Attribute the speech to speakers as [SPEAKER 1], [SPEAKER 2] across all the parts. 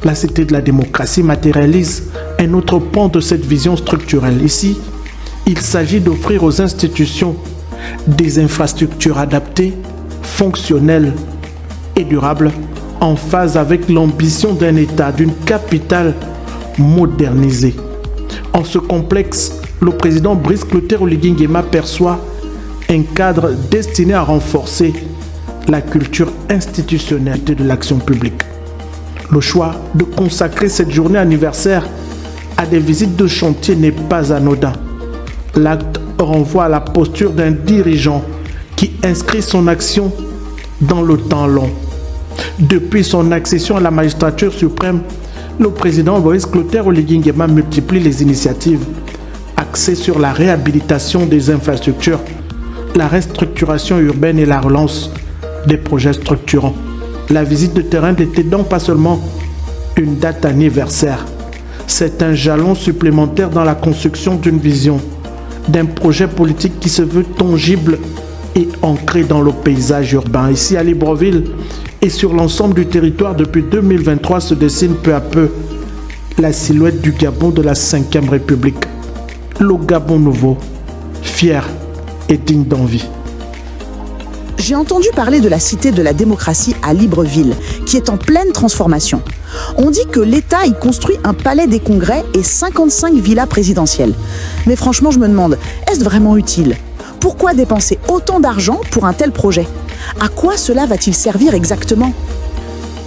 [SPEAKER 1] La Cité de la démocratie matérialise un autre pan de cette vision structurelle. Ici, il s'agit d'offrir aux institutions des infrastructures adaptées, fonctionnelles et durables, en phase avec l'ambition d'un État, d'une capitale modernisée. En ce complexe, le président Brice Clotaire Oligui Nguema perçoit un cadre destiné à renforcer la culture institutionnelle de l'action publique. Le choix de consacrer cette journée anniversaire à des visites de chantier n'est pas anodin. L'acte renvoie à la posture d'un dirigeant qui inscrit son action dans le temps long. Depuis son accession à la magistrature suprême, le président Brice Clotaire Oligui Nguema multiplie les initiatives axées sur la réhabilitation des infrastructures, la restructuration urbaine et la relance des projets structurants. La visite de terrain n'était donc pas seulement une date anniversaire, c'est un jalon supplémentaire dans la construction d'une vision, d'un projet politique qui se veut tangible et ancré dans le paysage urbain. Ici à Libreville et sur l'ensemble du territoire, depuis 2023 se dessine peu à peu la silhouette du Gabon de la 5e République. Le Gabon nouveau, fier et digne d'envie.
[SPEAKER 2] J'ai entendu parler de la Cité de la démocratie à Libreville, qui est en pleine transformation. On dit que l'État y construit un palais des congrès et 55 villas présidentielles. Mais franchement, je me demande, est-ce vraiment utile ? Pourquoi dépenser autant d'argent pour un tel projet ? À quoi cela va-t-il servir exactement ?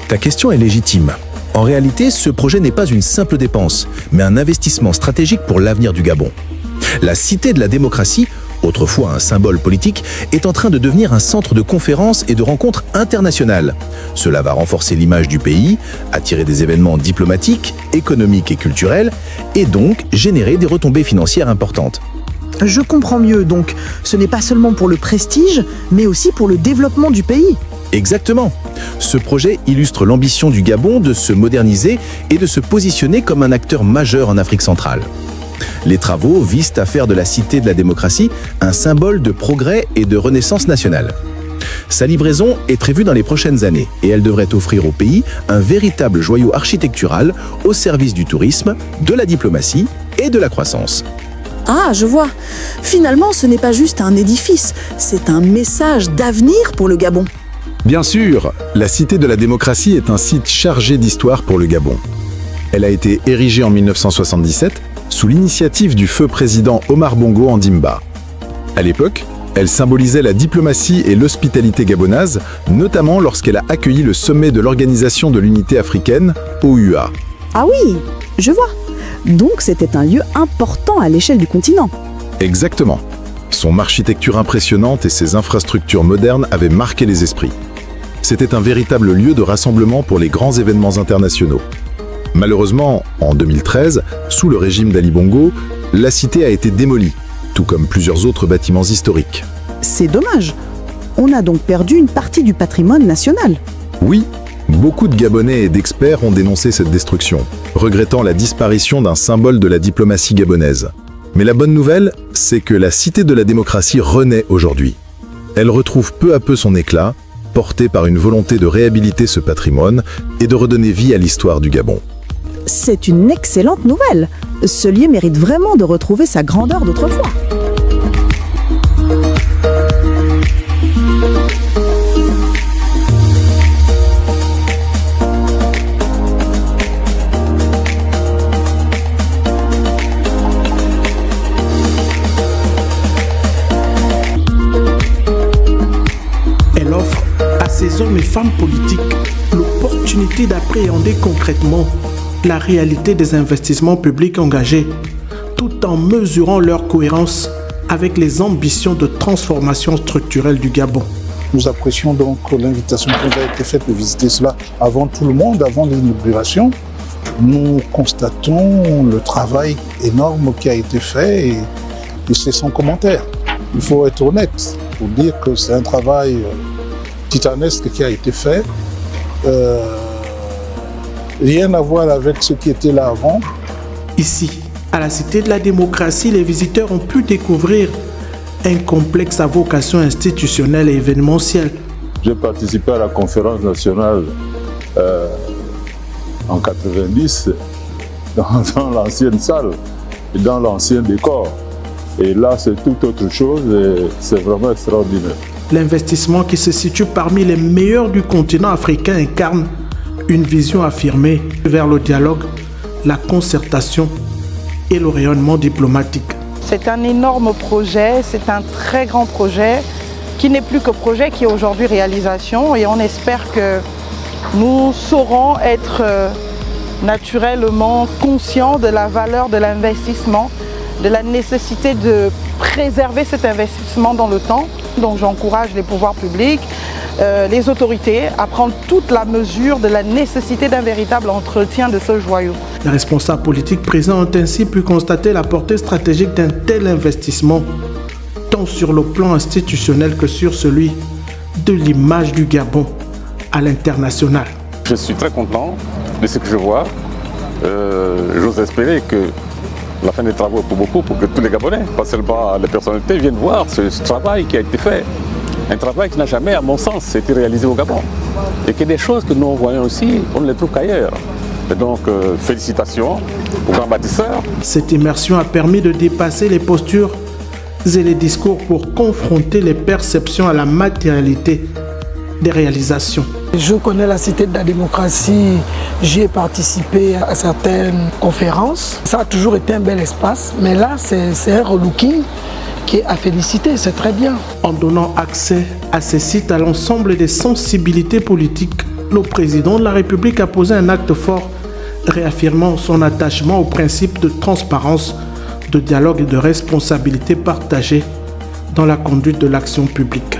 [SPEAKER 3] Ta question est légitime. En réalité, ce projet n'est pas une simple dépense, mais un investissement stratégique pour l'avenir du Gabon. La Cité de la démocratie, autrefois un symbole politique, est en train de devenir un centre de conférences et de rencontres internationales. Cela va renforcer l'image du pays, attirer des événements diplomatiques, économiques et culturels, et donc générer des retombées financières importantes.
[SPEAKER 2] Je comprends mieux, donc ce n'est pas seulement pour le prestige, mais aussi pour le développement du pays.
[SPEAKER 3] Exactement. Ce projet illustre l'ambition du Gabon de se moderniser et de se positionner comme un acteur majeur en Afrique centrale. Les travaux visent à faire de la Cité de la démocratie un symbole de progrès et de renaissance nationale. Sa livraison est prévue dans les prochaines années et elle devrait offrir au pays un véritable joyau architectural au service du tourisme, de la diplomatie et de la croissance.
[SPEAKER 2] Ah, je vois. Finalement, ce n'est pas juste un édifice, c'est un message d'avenir pour le Gabon.
[SPEAKER 4] Bien sûr, la Cité de la démocratie est un site chargé d'histoire pour le Gabon. Elle a été érigée en 1977 sous l'initiative du feu président Omar Bongo Ondimba. À l'époque, elle symbolisait la diplomatie et l'hospitalité gabonaise, notamment lorsqu'elle a accueilli le sommet de l'Organisation de l'Unité africaine, OUA.
[SPEAKER 2] Ah oui, je vois. Donc c'était un lieu important à l'échelle du continent.
[SPEAKER 4] Exactement. Son architecture impressionnante et ses infrastructures modernes avaient marqué les esprits. C'était un véritable lieu de rassemblement pour les grands événements internationaux. Malheureusement, en 2013, sous le régime d'Ali Bongo, la cité a été démolie, tout comme plusieurs autres bâtiments historiques.
[SPEAKER 2] C'est dommage. On a donc perdu une partie du patrimoine national.
[SPEAKER 4] Oui, beaucoup de Gabonais et d'experts ont dénoncé cette destruction, regrettant la disparition d'un symbole de la diplomatie gabonaise. Mais la bonne nouvelle, c'est que la Cité de la démocratie renaît aujourd'hui. Elle retrouve peu à peu son éclat, portée par une volonté de réhabiliter ce patrimoine et de redonner vie à l'histoire du Gabon.
[SPEAKER 2] C'est une excellente nouvelle. Ce lieu mérite vraiment de retrouver sa grandeur d'autrefois.
[SPEAKER 1] Elle offre à ces hommes et femmes politiques l'opportunité d'appréhender concrètement la réalité des investissements publics engagés, tout en mesurant leur cohérence avec les ambitions de transformation structurelle du Gabon.
[SPEAKER 5] Nous apprécions donc l'invitation qui nous a été faite de visiter cela avant tout le monde, avant l'inauguration. Nous constatons le travail énorme qui a été fait et c'est sans commentaire. Il faut être honnête pour dire que c'est un travail titanesque qui a été fait. Rien à voir avec ce qui était là avant.
[SPEAKER 1] Ici, à la Cité de la démocratie, les visiteurs ont pu découvrir un complexe à vocation institutionnelle et événementielle.
[SPEAKER 6] J'ai participé à la conférence nationale en 90 dans l'ancienne salle, dans l'ancien décor. Et là, c'est tout autre chose et c'est vraiment extraordinaire.
[SPEAKER 1] L'investissement qui se situe parmi les meilleurs du continent africain incarne une vision affirmée vers le dialogue, la concertation et le rayonnement diplomatique.
[SPEAKER 7] C'est un énorme projet, c'est un très grand projet qui n'est plus que projet, qui est aujourd'hui réalisation et on espère que nous saurons être naturellement conscients de la valeur de l'investissement, de la nécessité de préserver cet investissement dans le temps. Donc j'encourage les pouvoirs publics, les autorités à prendre toute la mesure de la nécessité d'un véritable entretien de ce joyau.
[SPEAKER 1] Les responsables politiques présents ont ainsi pu constater la portée stratégique d'un tel investissement, tant sur le plan institutionnel que sur celui de l'image du Gabon à l'international.
[SPEAKER 8] Je suis très content de ce que je vois. J'ose espérer que la fin des travaux pour beaucoup, pour que tous les Gabonais, pas seulement les personnalités, viennent voir ce travail qui a été fait. Un travail qui n'a jamais, à mon sens, été réalisé au Gabon. Et que des choses que nous voyons aussi, on ne les trouve qu'ailleurs. Et donc, félicitations aux grands bâtisseurs.
[SPEAKER 1] Cette immersion a permis de dépasser les postures et les discours pour confronter les perceptions à la matérialité des réalisations.
[SPEAKER 9] Je connais la Cité de la démocratie, j'y ai participé à certaines conférences. Ça a toujours été un bel espace, mais là c'est un relooking qui est à féliciter, c'est très bien.
[SPEAKER 1] En donnant accès à ces sites à l'ensemble des sensibilités politiques, le président de la République a posé un acte fort, réaffirmant son attachement au principe de transparence, de dialogue et de responsabilité partagée dans la conduite de l'action publique.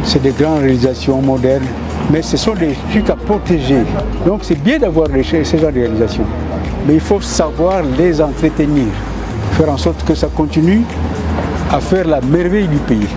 [SPEAKER 10] C'est des grandes réalisations modernes, mais ce sont des trucs à protéger. Donc c'est bien d'avoir ces genres de réalisations, mais il faut savoir les entretenir, faire en sorte que ça continue à faire la merveille du pays.